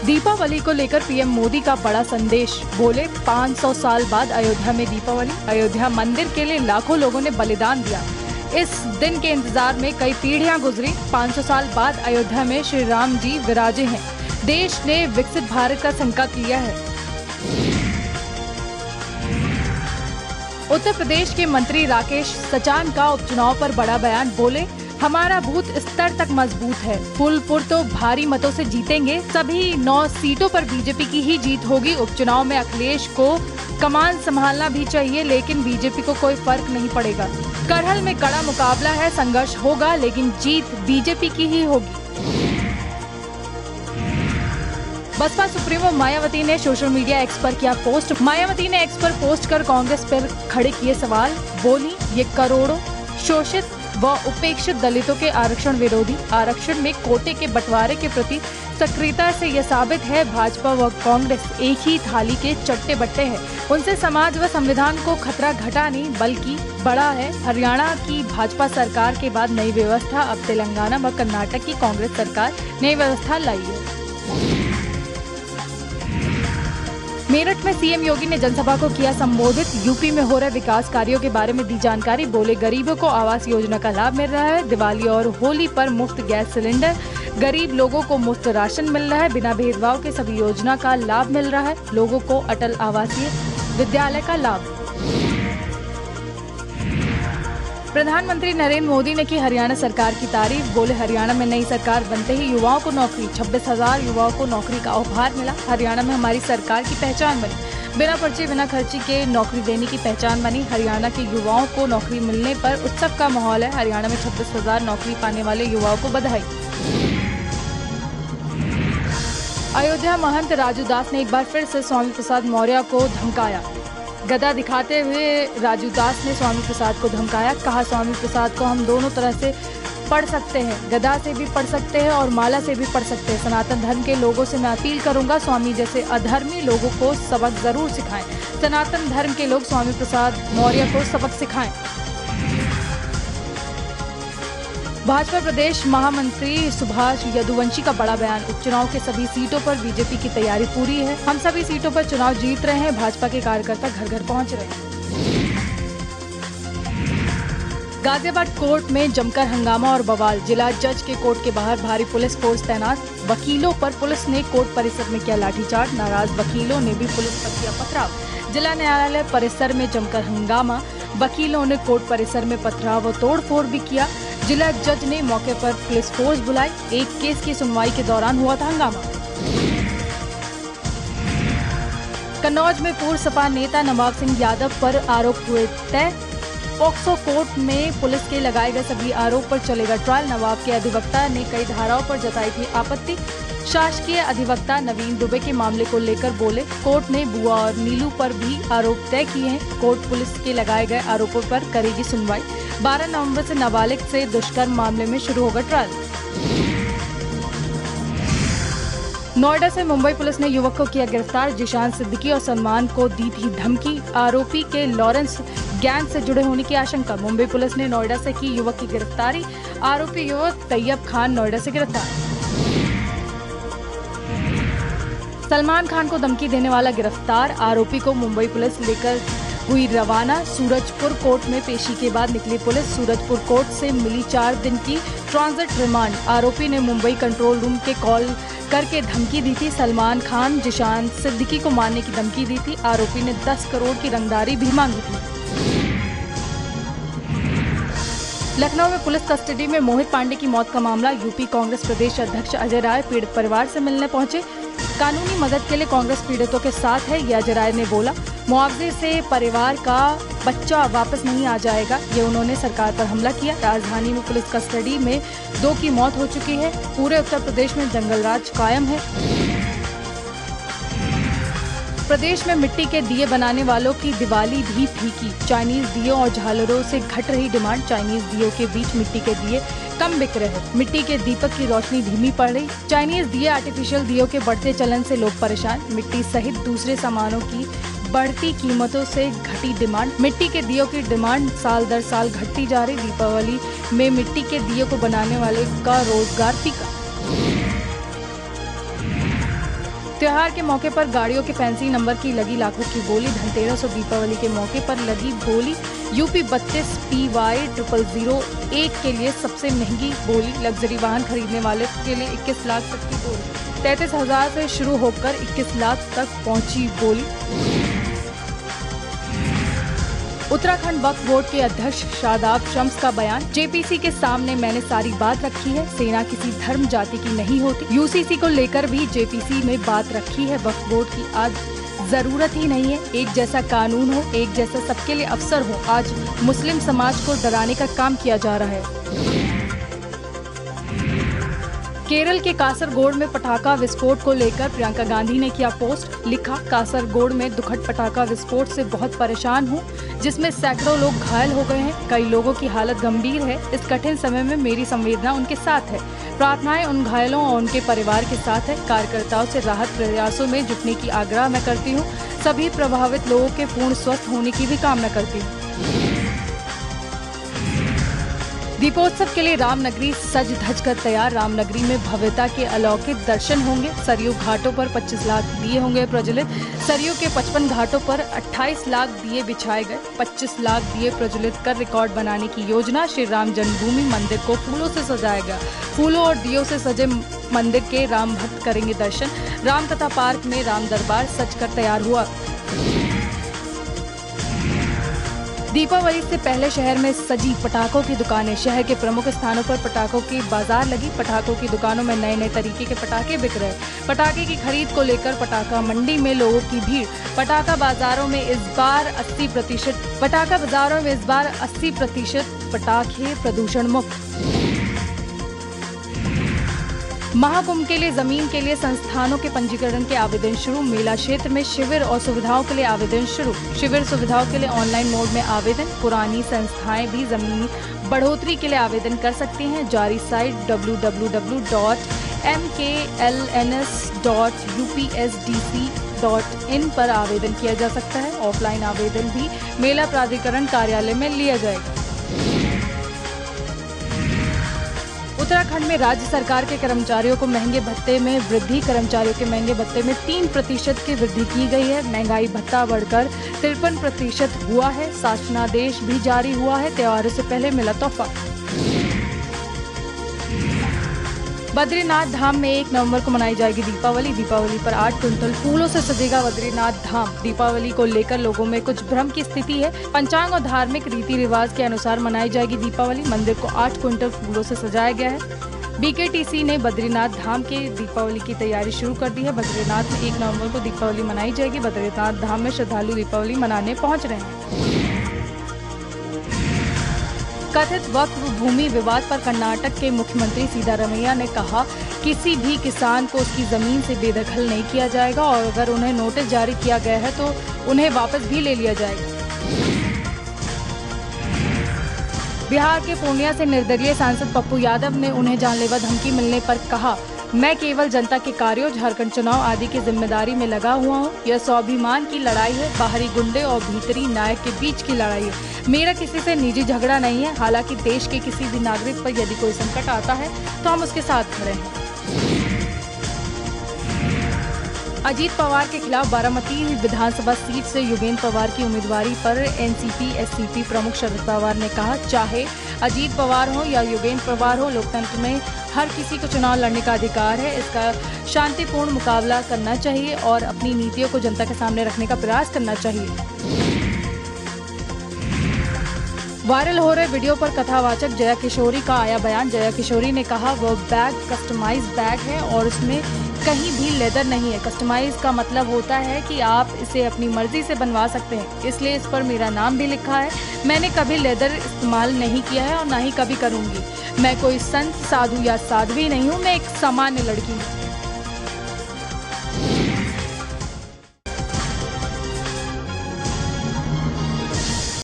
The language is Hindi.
दीपावली को लेकर पीएम मोदी का बड़ा संदेश। बोले 500 साल बाद अयोध्या में दीपावली। अयोध्या मंदिर के लिए लाखों लोगों ने बलिदान दिया। इस दिन के इंतजार में कई पीढ़ियां गुजरी। 500 साल बाद अयोध्या में श्री राम जी विराजे हैं। देश ने विकसित भारत का संकल्प लिया है। उत्तर प्रदेश के मंत्री राकेश सचान का उपचुनाव पर बड़ा बयान। बोले हमारा बूथ स्तर तक मजबूत है। फूलपुर तो भारी मतों से जीतेंगे। सभी 9 सीटों पर बीजेपी की ही जीत होगी। उपचुनाव में अखिलेश को कमान संभालना भी चाहिए, लेकिन बीजेपी को कोई फर्क नहीं पड़ेगा। करहल में कड़ा मुकाबला है, संघर्ष होगा, लेकिन जीत बीजेपी की ही होगी। बसपा सुप्रीमो मायावती ने सोशल मीडिया एक्स पर किया पोस्ट। मायावती ने एक्स पर पोस्ट कर कांग्रेस पर खड़े किए सवाल। बोली ये करोड़ों शोषित व उपेक्षित दलितों के आरक्षण विरोधी, आरक्षण में कोटे के बंटवारे के प्रति सक्रियता से यह साबित है भाजपा व कांग्रेस एक ही थाली के चट्टे बट्टे हैं। उनसे समाज व संविधान को खतरा घटा नहीं बल्कि बड़ा है। हरियाणा की भाजपा सरकार के बाद नई व्यवस्था, अब तेलंगाना व कर्नाटक की कांग्रेस सरकार नई व्यवस्था लाई है। मेरठ में सीएम योगी ने जनसभा को किया संबोधित। यूपी में हो रहे विकास कार्यों के बारे में दी जानकारी। बोले गरीबों को आवास योजना का लाभ मिल रहा है। दिवाली और होली पर मुफ्त गैस सिलेंडर, गरीब लोगों को मुफ्त राशन मिल रहा है। बिना भेदभाव के सभी योजना का लाभ मिल रहा है। लोगों को अटल आवासीय विद्यालय का लाभ। प्रधानमंत्री नरेंद्र मोदी ने की हरियाणा सरकार की तारीफ। बोले हरियाणा में नई सरकार बनते ही युवाओं को नौकरी, 26,000 युवाओं को नौकरी का उपहार मिला। हरियाणा में हमारी सरकार की पहचान बनी। बिना पर्चे बिना खर्ची के नौकरी देने की पहचान बनी। हरियाणा के युवाओं को नौकरी मिलने पर उत्सव का माहौल है। हरियाणा में 26,000 नौकरी पाने वाले युवाओं को बधाई। अयोध्या महंत राजू दास ने एक बार फिर से स्वामी प्रसाद मौर्य को धमकाया। गदा दिखाते हुए राजू दास ने स्वामी प्रसाद को धमकाया। कहा स्वामी प्रसाद को हम दोनों तरह से पढ़ सकते हैं, गदा से भी पढ़ सकते हैं और माला से भी पढ़ सकते हैं। सनातन धर्म के लोगों से मैं अपील करूंगा, स्वामी जैसे अधर्मी लोगों को सबक जरूर सिखाएं। सनातन धर्म के लोग स्वामी प्रसाद मौर्य को सबक सिखाएं। भाजपा प्रदेश महामंत्री सुभाष यदुवंशी का बड़ा बयान। उपचुनाव के सभी सीटों पर बीजेपी की तैयारी पूरी है। हम सभी सीटों पर चुनाव जीत रहे हैं। भाजपा के कार्यकर्ता घर घर पहुंच रहे हैं। गाजियाबाद कोर्ट में जमकर हंगामा और बवाल। जिला जज के कोर्ट के बाहर भारी पुलिस फोर्स तैनात। वकीलों पर पुलिस ने कोर्ट परिसर में किया लाठीचार्ज। नाराज वकीलों ने भी पुलिस पर किया पथराव। जिला न्यायालय परिसर में जमकर हंगामा। वकीलों ने कोर्ट परिसर में पथराव और तोड़फोड़ भी किया। जिला जज ने मौके पर पुलिस फोर्स बुलाई। एक केस की सुनवाई के दौरान हुआ था हंगामा। कन्नौज में पूर्व सपा नेता नवाब सिंह यादव पर आरोप हुए तय। पॉक्सो कोर्ट में पुलिस के लगाए गए सभी आरोप पर चलेगा ट्रायल। नवाब के अधिवक्ता ने कई धाराओं पर जताई थी आपत्ति। शासकीय अधिवक्ता नवीन दुबे के मामले को लेकर बोले कोर्ट ने बुआ और नीलू पर भी आरोप तय किए हैं। कोर्ट पुलिस के लगाए गए आरोपों पर करेगी सुनवाई। 12 नवंबर से नाबालिग से दुष्कर्म मामले में शुरू होगा ट्रायल। नोएडा से मुंबई पुलिस ने युवक को किया गिरफ्तार। जिशान सिद्दीकी और सलमान को दी थी धमकी। आरोपी के लॉरेंस गैंग से जुड़े होने की आशंका। मुंबई पुलिस ने नोएडा से की युवक की गिरफ्तारी। आरोपी युवक तैयब खान नोएडा से गिरफ्तार। सलमान खान को धमकी देने वाला गिरफ्तार। आरोपी को मुंबई पुलिस लेकर हुई रवाना। सूरजपुर कोर्ट में पेशी के बाद निकली पुलिस। सूरजपुर कोर्ट से मिली 4 दिन की ट्रांजिट रिमांड। आरोपी ने मुंबई कंट्रोल रूम के कॉल करके धमकी दी थी। सलमान खान जिशान सिद्दीकी को मारने की धमकी दी थी। आरोपी ने 10 करोड़ की रंगदारी भी मांगी थी। लखनऊ में पुलिस कस्टडी में मोहित पांडे की मौत का मामला। यूपी कांग्रेस प्रदेश अध्यक्ष अजय राय पीड़ित परिवार से मिलने पहुंचे। कानूनी मदद के लिए कांग्रेस पीड़ितों के साथ है, ये अजय राय ने बोला। मुआवजे से परिवार का बच्चा वापस नहीं आ जाएगा, ये उन्होंने सरकार पर हमला किया। राजधानी में पुलिस कस्टडी में 2 की मौत हो चुकी है। पूरे उत्तर प्रदेश में जंगलराज कायम है। प्रदेश में मिट्टी के दिए बनाने वालों की दिवाली भी फीकी। चाइनीज दियों और झालरों से घट रही डिमांड। चाइनीज दियों के बीच मिट्टी के दिए कम बिक रहे। मिट्टी के दीपक की रोशनी धीमी पड़ रही। चाइनीज दिए आर्टिफिशियल दियों के बढ़ते चलन से लोग परेशान। मिट्टी सहित दूसरे सामानों की बढ़ती कीमतों से घटी डिमांड। मिट्टी के दियों की डिमांड साल दर साल घटती जा रही। दीपावली में मिट्टी के दियों को बनाने वाले का रोजगार फीका। त्योहार के मौके पर गाड़ियों के फैंसी नंबर की लगी लाखों की बोली। धनतेरस और दीपावली के मौके पर लगी बोली। यूपी 32 PY 0001 के लिए सबसे महंगी बोली। लग्जरी वाहन खरीदने वाले के लिए 21 लाख तक की बोली। 33,000 से शुरू होकर 21 लाख तक पहुंची बोली। उत्तराखंड वक्फ बोर्ड के अध्यक्ष शादाब शम्स का बयान। जेपीसी के सामने मैंने सारी बात रखी है। सेना किसी धर्म जाति की नहीं होती। यूसीसी को लेकर भी जेपीसी में बात रखी है। वक्फ बोर्ड की आज जरूरत ही नहीं है। एक जैसा कानून हो, एक जैसा सबके लिए अवसर हो। आज मुस्लिम समाज को डराने का काम किया जा रहा है। केरल के कासरगोड में पटाखा विस्फोट को लेकर प्रियंका गांधी ने किया पोस्ट। लिखा, कासरगोड में दुखद पटाखा विस्फोट से बहुत परेशान हूँ, जिसमें सैकड़ों लोग घायल हो गए हैं। कई लोगों की हालत गंभीर है। इस कठिन समय में मेरी संवेदना उनके साथ है। प्रार्थनाएं उन घायलों और उनके परिवार के साथ है। कार्यकर्ताओं से राहत प्रयासों में जुटने की आग्रह मैं करती हूँ। सभी प्रभावित लोगों के पूर्ण स्वस्थ होने की भी कामना करती हूँ। दीपोत्सव के लिए रामनगरी सज धज कर तैयार। रामनगरी में भव्यता के अलौकिक दर्शन होंगे। सरयू घाटों पर 25 लाख दिए होंगे प्रज्वलित। सरयू के 55 घाटों पर 28 लाख दिए बिछाए गए। 25 लाख दिए प्रज्वलित कर रिकॉर्ड बनाने की योजना। श्री राम जन्मभूमि मंदिर को फूलों से सजाया गया। फूलों और दियों से सजे मंदिर के राम भक्त करेंगे दर्शन। रामकथा पार्क में राम दरबार सज कर तैयार हुआ। दीपावली से पहले शहर में सजी पटाखों की दुकानें। शहर के प्रमुख स्थानों पर पटाखों की बाजार लगी। पटाखों की दुकानों में नए नए तरीके के पटाखे बिक रहे। पटाखे की खरीद को लेकर पटाखा मंडी में लोगों की भीड़। पटाखा बाजारों में इस बार 80% पटाखे प्रदूषण मुक्त। महाकुंभ के लिए जमीन के लिए संस्थानों के पंजीकरण के आवेदन शुरू। मेला क्षेत्र में शिविर और सुविधाओं के लिए आवेदन शुरू। शिविर सुविधाओं के लिए ऑनलाइन मोड में आवेदन। पुरानी संस्थाएं भी जमीनी बढ़ोतरी के लिए आवेदन कर सकती हैं। जारी साइट www.mklns.upsdc.in पर आवेदन किया जा सकता है। ऑफलाइन आवेदन भी मेला प्राधिकरण कार्यालय में लिया जाएगा। उत्तराखंड में राज्य सरकार के कर्मचारियों को महंगे भत्ते में वृद्धि। कर्मचारियों के महंगे भत्ते में 3% की वृद्धि की गई है। महंगाई भत्ता बढ़कर 53% हुआ है। शासनादेश भी जारी हुआ है। त्योहारों से पहले मिला तोहफा। बद्रीनाथ धाम में 1 नवंबर को मनाई जाएगी दीपावली। दीपावली पर 8 क्विंटल फूलों से सजेगा बद्रीनाथ धाम। दीपावली को लेकर लोगों में कुछ भ्रम की स्थिति है। पंचांग और धार्मिक रीति रिवाज के अनुसार मनाई जाएगी दीपावली। मंदिर को 8 क्विंटल फूलों से सजाया गया है। BKTC ने बद्रीनाथ धाम के दीपावली की तैयारी शुरू कर दी है। बद्रीनाथ में 1 नवंबर को दीपावली मनाई जाएगी। बद्रीनाथ धाम में श्रद्धालु दीपावली मनाने पहुँच रहे हैं। कथित वक्फ भूमि विवाद पर कर्नाटक के मुख्यमंत्री सिद्धारमैया ने कहा, किसी भी किसान को उसकी जमीन से बेदखल नहीं किया जाएगा और अगर उन्हें नोटिस जारी किया गया है तो उन्हें वापस भी ले लिया जाएगा। बिहार के पूर्णिया से निर्दलीय सांसद पप्पू यादव ने उन्हें जानलेवा धमकी मिलने पर कहा, मैं केवल जनता के कार्यों, झारखंड चुनाव आदि की जिम्मेदारी में लगा हुआ हूँ। यह स्वाभिमान की लड़ाई है, बाहरी गुंडे और भीतरी नायक के बीच की लड़ाई है। मेरा किसी से निजी झगड़ा नहीं है। हालांकि देश के किसी भी नागरिक पर यदि कोई संकट आता है तो हम उसके साथ खड़े हैं। अजीत पवार के खिलाफ बारामती विधानसभा सीट से योगेंद्र पवार की उम्मीदवारी पर एनसीपी-एससीपी प्रमुख शरद पवार ने कहा, चाहे अजीत पवार हो या योगेंद्र पवार हो, लोकतंत्र में हर किसी को चुनाव लड़ने का अधिकार है। इसका शांतिपूर्ण मुकाबला करना चाहिए और अपनी नीतियों को जनता के सामने रखने का प्रयास करना चाहिए। वायरल हो रहे वीडियो पर कथावाचक जया किशोरी का आया बयान। जया किशोरी ने कहा, वह बैग कस्टमाइज बैग है और उसमें कहीं भी लेदर नहीं है। कस्टमाइज का मतलब होता है कि आप इसे अपनी मर्जी से बनवा सकते हैं, इसलिए इस पर मेरा नाम भी लिखा है। मैंने कभी लेदर इस्तेमाल नहीं किया है और ना ही कभी करूंगी। मैं कोई संत, साधु या साध्वी नहीं हूँ। मैं एक सामान्य लड़की हूँ।